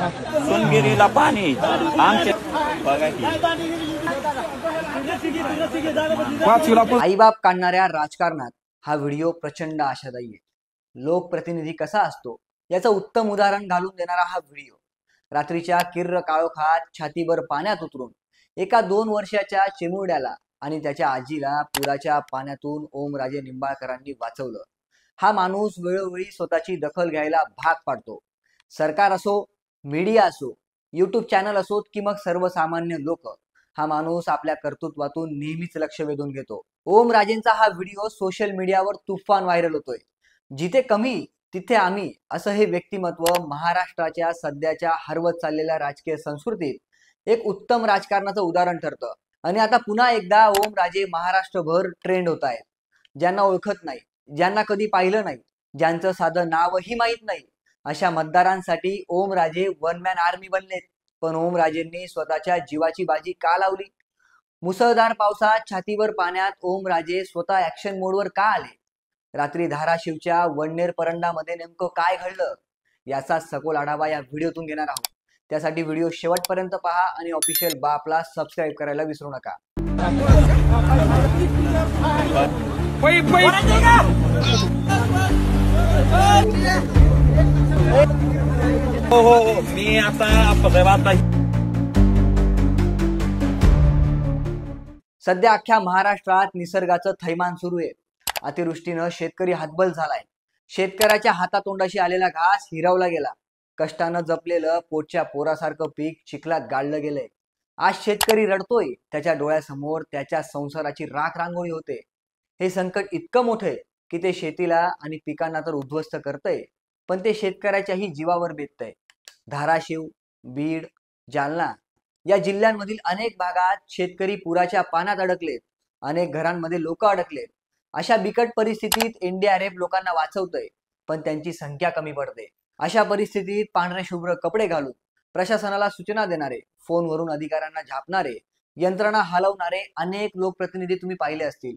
सोनगिरीला पाणी आमच्या बघा की आईबाप काढणाऱ्या राजकारणात हा व्हिडिओ प्रचंड आशादायी आहे। लोकप्रतिनिधी कसा असतो याचं उत्तम उदाहरण घालून देणारा हा व्हिडिओ। रात्रीच्या किर्र काळोखात छातीभर पाण्यात उतरून एका 2 वर्षाच्या चिमुरड्याला आणि त्याच्या आजीला पुराच्या पाण्यातून ओमराजे निंबाळकरांनी वाचवलं। हा माणूस वेळोवेळी स्वतःची दखल घ्यायला भाग पाडतो। सरकार असो, मीडिया असो, यूट्यूब चॅनल असोत की मग सर्वसामान्य लोक, हा माणूस आपल्या कर्तृत्वातून नेहमीच लक्ष वेधून घेतो। ओमराजेंचा हा व्हिडिओ सोशल मीडियावर तुफान व्हायरल होतोय। जिथे कमी तिथे आम्ही असं हे व्यक्तिमत्व महाराष्ट्राच्या सध्याच्या हरवत चाललेल्या राजकीय संस्कृतीत एक उत्तम राजकारणाचं उदाहरण ठरतं। आणि आता पुन्हा एकदा ओमराजे महाराष्ट्रभर ट्रेंड होत आहेत। ज्यांना ओळखत नाही, ज्यांना कधी पाहिलं नाही, ज्यांचं साधं नावही माहीत नाही, अशा मतदारांसाठी ओमराजे वन मॅन आर्मी बनलेत। पण ओमराजेंनी स्वतःच्या जीवाची बाजी का लावली? मुसळधार पावसात छातीवर पाण्यात ओमराजे स्वतः ऍक्शन मोडवर का आले? रात्री धाराशिवच्या वडनेर परंडामध्ये नेमकं काय घडलं याचा सखोल आढावा या व्हिडिओतून घेणार आहोत। त्यासाठी व्हिडिओ शेवटपर्यंत पहा आणि ऑफिशियल बापला सबस्क्राइब करायला विसरू नका। हो मी आता सध्या अख्ख्या महाराष्ट्रात निसर्गाचं थैमान सुरू आहे। अतिवृष्टीनं शेतकरी हतबल झालाय। शेतकऱ्याच्या हातातोंडाशी आलेला घास हिरावला गेला। कष्टानं जपलेलं पोटच्या पोरासारखं पीक चिखलात गाळलं गेलंय। आज शेतकरी रडतोय, त्याच्या डोळ्यासमोर त्याच्या संसाराची राख रांगोळी होते। हे संकट इतकं मोठं आहे की ते शेतीला आणि पिकांना तर उद्ध्वस्त करतंय, पण ते शेतकऱ्याच्याही जीवावर बेततंय। धाराशिव, बीड, जालना या जिल्ह्यांमधील अनेक भागात शेतकरी पुराच्या पाण्यात अडकलेत। अनेक घरांमध्ये लोक अडकलेत। अशा बिकट परिस्थितीत एनडीआरएफ लोकांना वाचवतंय, पण त्यांची संख्या कमी पडते। अशा परिस्थितीत पांढरे शुभ्र कपडे घालून प्रशासनाला सूचना देणारे, फोनवरून अधिकाऱ्यांना झापणारे, यंत्रणा हलवणारे अनेक लोकप्रतिनिधी तुम्ही पाहिले असतील।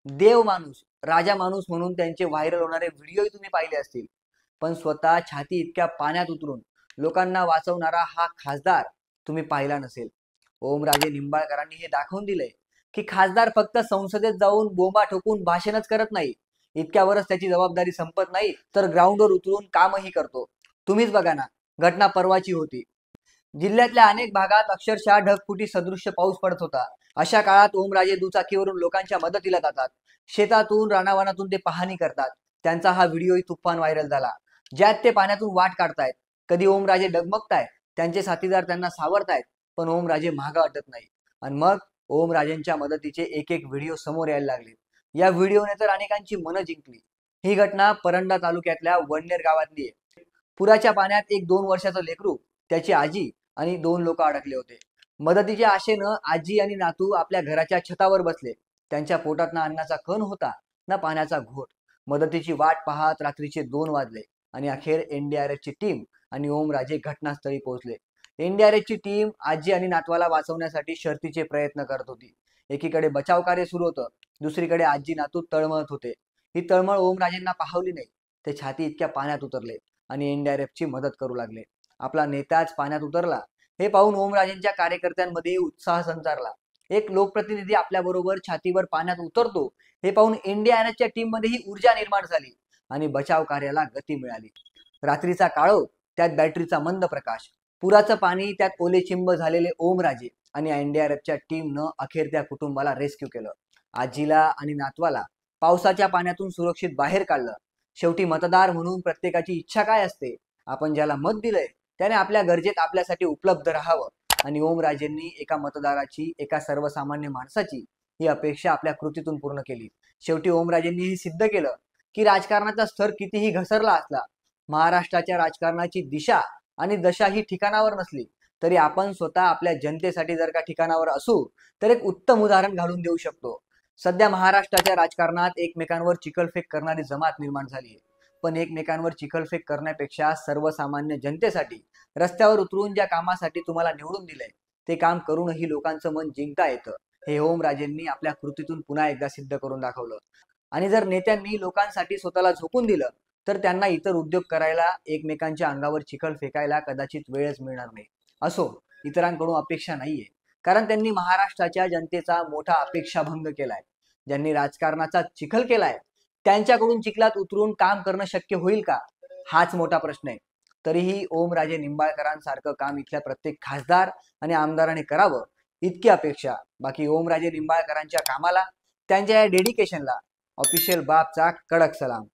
देव माणूस, राजा माणूस म्हणून त्यांचे व्हायरल होणारे व्हिडिओही तुम्ही पाहिले असतील। पण स्वतः छाती इतक्या पाण्यात उतरून लोकांना वाचवणारा हा खासदार तुम्ही पाहिला नसेल। ओमराजे निंबाळकरांनी हे दाखवून दिले की खासदार फक्त संसदेत जाऊन बोंबा ठोकून भाषणच करत नाही, इतक्यावरच त्याची जबाबदारी संपत नाही, तर ग्राउंडवर उतरून कामही करतो। तुम्हीच बघा ना, घटना परवाची होती। जिल्ह्यातल्या अनेक भागात अक्षरशः ढगफुटी सदृश्य पाऊस पडत होता। अशा काळात ओमराजे दुचाकीवरून लोकांच्या मदतीला जातात। शेतातून, रानावनातून ते पाहणी करतात। त्यांचा हा व्हिडिओही तुफान व्हायरल झाला, ज्यात ते पाण्यातून वाट काढतायत। कधी ओमराजे डगमगतायत, त्यांचे साथीदार त्यांना सावरतायत, पण ओमराजे मागं हटत नाही। आणि मग ओमराजेंच्या मदतीचे एक एक व्हिडिओ समोर यायला लागले। या व्हिडिओने तर अनेकांची मनं जिंकली। ही घटना परंडा तालुक्यातल्या वडनेर गावातली आहे। पुराच्या पाण्यात एक 2 वर्षाचं लेकरू, त्याची आजी आणि 2 लोक अडकले होते। मदतीच्या आशेनं आजी आणि नातू आपल्या घराच्या छतावर बसले। त्यांच्या पोटात ना अन्नाचा कण होता, ना पाण्याचा घोट। मदतीची वाट पाहत रात्रीचे 2 वाजले आणि अखेर एनडीआरएफची टीम आणि ओमराजे घटनास्थळी पोहोचले। एनडीआरएफची टीम आजी आणि नातवाला वाचवण्यासाठी शर्थीचे प्रयत्न करत होती। एकीकडे बचाव कार्य सुरू होतं, दुसरीकडे आजी नातू तळमळत होते। ही तळमळ ओमराजेंना पाहवली नाही। ते छाती इतक्या पाण्यात उतरले आणि एनडीआरएफची मदत करू लागले। आपला नेताच पाण्यात उतरला हे पाहून ओमराजेंच्या कार्यकर्त्यांमध्ये उत्साह संचारला। एक लोकप्रतिनिधी आपल्याबरोबर छातीवर पाण्यात उतरतो हे पाहून एनडीआरएफच्या टीममध्ये ही ऊर्जा निर्माण झाली आणि बचाव कार्याला गती मिळाली। रात्रीचा काळोख, त्यात बॅटरीचा मंद प्रकाश, पुराचं पाणी, त्यात ओलेचिंब झालेले ओमराजे आणि एनडीआरएफच्या टीमनं अखेर त्या कुटुंबाला रेस्क्यू केलं। आजीला आणि नातवाला पावसाच्या पाण्यातून सुरक्षित बाहेर काढलं। शेवटी मतदार म्हणून प्रत्येकाची इच्छा काय असते? आपण ज्याला मत दिलंय त्याने आपल्या गरजेत आपल्यासाठी उपलब्ध राहावं। आणि ओमराजेंनी एका मतदाराची, एका सर्वसामान्य माणसाची ही अपेक्षा आपल्या कृतीतून पूर्ण केली। शेवटी ओमराजेंनी हे सिद्ध केलं की राजकारणाचा स्तर कितीही घसरला असला, महाराष्ट्राच्या राजकारणाची दिशा आणि दशा ही ठिकाणावर नसली तरी आपण स्वतः आपल्या जनतेसाठी जर का ठिकाणावर असू तर एक उत्तम उदाहरण घालून देऊ शकतो। सध्या महाराष्ट्राच्या राजकारणात एकमेकांवर चिखलफेक करणारी जमात निर्माण झाली आहे। पण एकमेकांवर चिखलफेक करण्यापेक्षा सर्वसामान्य जनतेसाठी रस्त्यावर उतरून ज्या कामासाठी तुम्हाला निवडून दिलंय ते काम करूनही लोकांचं मन जिंकता येतं, हे ओमराजेंनी आपल्या कृतीतून पुन्हा एकदा सिद्ध करून दाखवलं। आणि जर नेत्यांनी लोकांसाठी स्वतःला झोकून दिलं तर त्यांना इतर उद्योग करायला, एकमेकांच्या अंगावर चिखल फेकायला कदाचित वेळच मिळणार नाही. असो, इतरांकडून अपेक्षा नाहीये, कारण त्यांनी महाराष्ट्राच्या जनतेचा मोठा अपेक्षाभंग केलाय. ज्यांनी राजकारणाचा चिखल केलाय त्यांच्याकडून चिखलात उतरून काम करणं शक्य होईल का, हाच मोठा प्रश्न आहे. तरीही ओमराजे निंबाळकरांसारखं काम इथल्या प्रत्येक खासदार आणि आमदाराने करावं इतकी अपेक्षा. बाकी ओमराजे निंबाळकरांच्या कामाला, त्यांच्या या डेडिकेशनला ऑफिशियल बापचा कडक सलाम.